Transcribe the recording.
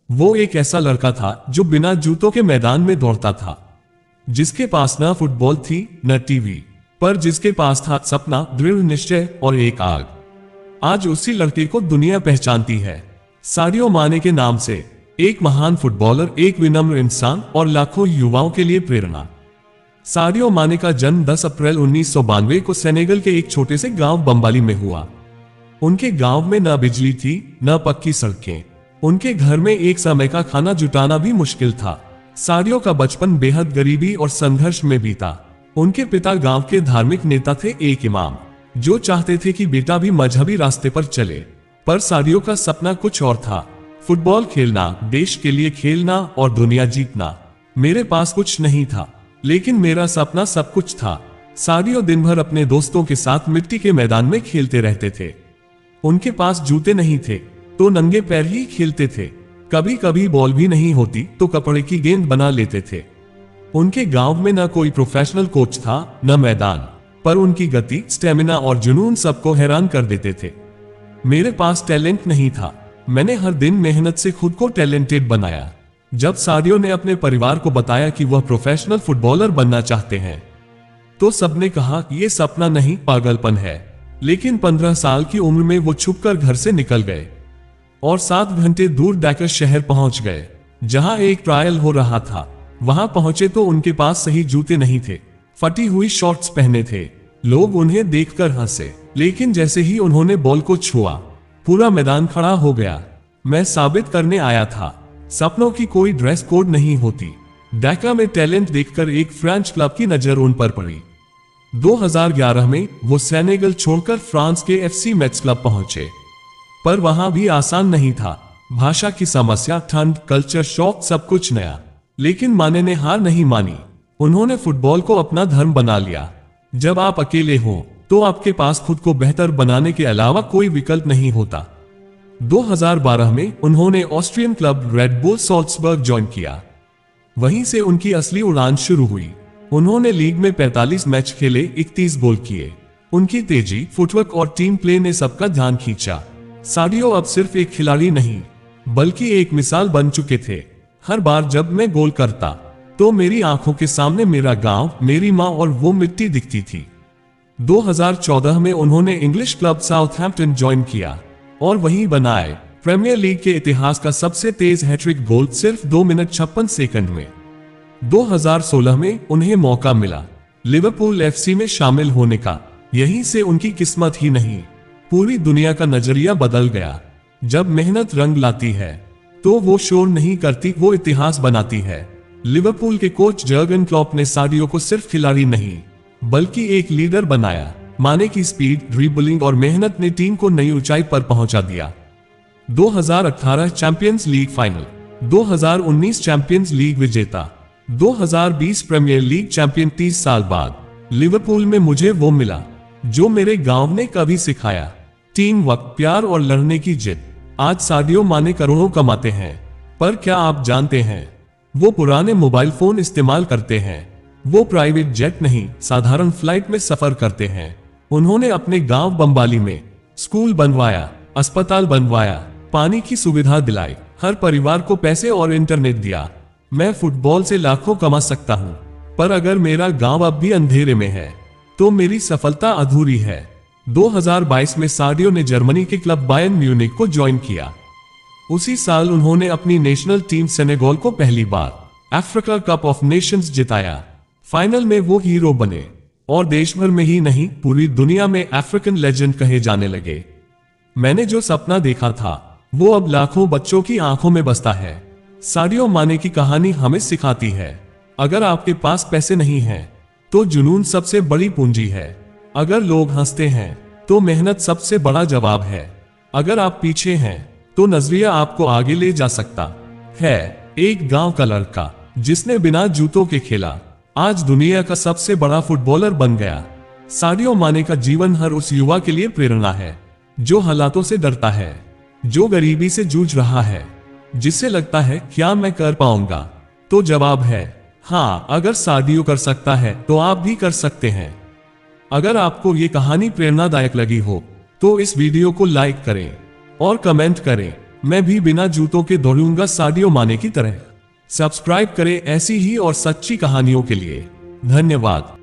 वो एक ऐसा लड़का था जो बिना जूतों के मैदान में दौड़ता था, जिसके पास न फुटबॉल थी न टीवी, पर जिसके पास था सपना, दृढ़ निश्चय और एक आग। आज उसी लड़के को दुनिया पहचानती है, सादियो माने के नाम से। एक महान फुटबॉलर, एक विनम्र इंसान और लाखों युवाओं के लिए प्रेरणा। सादियो माने का जन्म 10 अप्रैल 1992 को सेनेगल के एक छोटे से गांव बम्बाली में हुआ। उनके गांव में न बिजली थी न पक्की सड़कें। उनके घर में एक समय का खाना जुटाना भी मुश्किल था। सादियो का बचपन बेहद गरीबी और संघर्ष में बीता। उनके पिता गांव के धार्मिक नेता थे, एक इमाम, जो चाहते थे कि बेटा भी मजहबी रास्ते पर चले। पर सादियो का सपना कुछ और था, फुटबॉल खेलना, देश के लिए खेलना और दुनिया जीतना। मेरे पास कुछ नहीं था, लेकिन मेरा सपना सब कुछ था। सादियो दिन भर अपने दोस्तों के साथ मिट्टी के मैदान में खेलते रहते थे। उनके पास जूते नहीं थे तो नंगे पैर ही खेलते थे। कभी कभी बॉल भी नहीं होती तो कपड़े की गेंद बना लेते थे। उनके गांव में न कोई प्रोफेशनल कोच था न मैदान, पर उनकी गति, स्टेमिना और जुनून सबको हैरान कर देते थे। मेरे पास टैलेंट नहीं था, मैंने हर दिन मेहनत से खुद को टैलेंटेड बनाया। जब सादियो ने अपने परिवार को बताया कि वह प्रोफेशनल फुटबॉलर बनना चाहते हैं, तो सबने कहा यह सपना नहीं, पागलपन है। लेकिन 15 साल की उम्र में वो छुपकर घर से निकल गए और 7 घंटे दूर डैकर शहर पहुंच गए, जहां एक ट्रायल हो रहा था। वहां पहुंचे तो उनके पास सही जूते नहीं थे, फटी हुई शॉर्ट्स पहने थे। लोग उन्हें देखकर हंसे, लेकिन जैसे ही उन्होंने बॉल को छुआ, पूरा मैदान खड़ा हो गया। मैं साबित करने आया था, सपनों की कोई ड्रेस कोड नहीं होती। डैका में टैलेंट देखकर एक फ्रेंच क्लब की नजर उन पर पड़ी। 2011 में वो सेनेगल छोड़कर फ्रांस के FC मेट्स क्लब पहुंचे, पर वहां भी आसान नहीं था। भाषा की समस्या, ठंड, कल्चर शॉक, सब कुछ नया। लेकिन माने ने हार नहीं मानी। उन्होंने फुटबॉल को अपना धर्म बना लिया। जब आप अकेले हो तो आपके पास खुद को बेहतर बनाने के अलावा कोई विकल्प नहीं होता। 2012 में उन्होंने Austrian club Red Bull Salzburg join किया। वहीं से उनकी असली उड़ान शुरू हुई। उन्होंने लीग में 45 मैच खेले, 31 गोल किए। उनकी तेजी, फुटवर्क और टीम प्ले ने सबका ध्यान खींचा। सादियो अब सिर्फ एक खिलाड़ी नहीं, बल्कि एक मिसाल बन चुके थे। हर बार जब मैं गोल करता तो मेरी आंखों के सामने मेरा गांव, मेरी मां और वो मिट्टी दिखती थी। 2014 में उन्होंने इंग्लिश क्लब साउथहैम्पटन ज्वाइन किया और वहीं बनाए प्रीमियर लीग के इतिहास का सबसे तेज हैट्रिक गोल, सिर्फ 2 मिनट 56 सेकंड में। 2016 में उन्हें मौका मिला लिवरपूल FC में शामिल होने का। यहीं से उनकी किस्मत ही नहीं, पूरी दुनिया का नजरिया बदल गया। जब मेहनत रंग लाती है तो वो शोर नहीं करती, वो इतिहास बनाती है। लिवरपूल के कोच जर्गन क्लॉप ने सादियो को सिर्फ खिलाड़ी नहीं, बल्कि एक लीडर बनाया। माने की स्पीड, ड्रिबलिंग और मेहनत ने टीम को नई ऊंचाई पर पहुंचा दिया। 2018 champions league final, 2019 champions league विजेता, 2020 प्रीमियर लीग चैंपियन। 30 साल बाद लिवरपूल में मुझे वो मिला जो मेरे गांव ने कभी सिखाया, टीम वर्क, प्यार और लड़ने की जिद। आज सादियो माने करोड़ों कमाते हैं, पर क्या आप जानते हैं वो पुराने मोबाइल फोन इस्तेमाल करते हैं। वो प्राइवेट जेट नहीं, साधारण फ्लाइट में सफर करते हैं। उन्होंने अपने गांव बम्बाली में स्कूल बनवाया, अस्पताल बनवाया, पानी की सुविधा दिलाई, हर परिवार को पैसे और इंटरनेट दिया। मैं फुटबॉल से लाखों कमा सकता हूं, पर अगर मेरा गांव अब भी अंधेरे में है तो मेरी सफलता अधूरी है। 2022 में सादियो ने जर्मनी के क्लब बायर्न म्यूनिख को ज्वाइन किया। उसी साल उन्होंने अपनी नेशनल टीम सेनेगल को पहली बार अफ्रीका कप ऑफ नेशंस जिताया। फाइनल में वो हीरो बने और देश भर में ही नहीं, पूरी दुनिया में अफ्रीकन लेजेंड कहे जाने लगे। मैंने जो सपना देखा था वो अब लाखों बच्चों की आंखों में बसता है। सादियो माने की कहानी हमें सिखाती है, अगर आपके पास पैसे नहीं हैं तो जुनून सबसे बड़ी पूंजी है। अगर लोग हंसते हैं तो मेहनत सबसे बड़ा जवाब है। अगर आप पीछे हैं तो नजरिया आपको आगे ले जा सकता है। एक गांव का लड़का जिसने बिना जूतों के खेला, आज दुनिया का सबसे बड़ा फुटबॉलर बन गया। सादियो माने का जीवन हर उस युवा के लिए प्रेरणा है जो हालातों से डरता है, जो गरीबी से जूझ रहा है, जिससे लगता है क्या मैं कर पाऊंगा। तो जवाब है हाँ, अगर सादियो कर सकता है तो आप भी कर सकते हैं। अगर आपको ये कहानी प्रेरणादायक लगी हो तो इस वीडियो को लाइक करें और कमेंट करें। मैं भी बिना जूतों के दौड़ूंगा साडियो माने की तरह। सब्सक्राइब करें ऐसी ही और सच्ची कहानियों के लिए। धन्यवाद।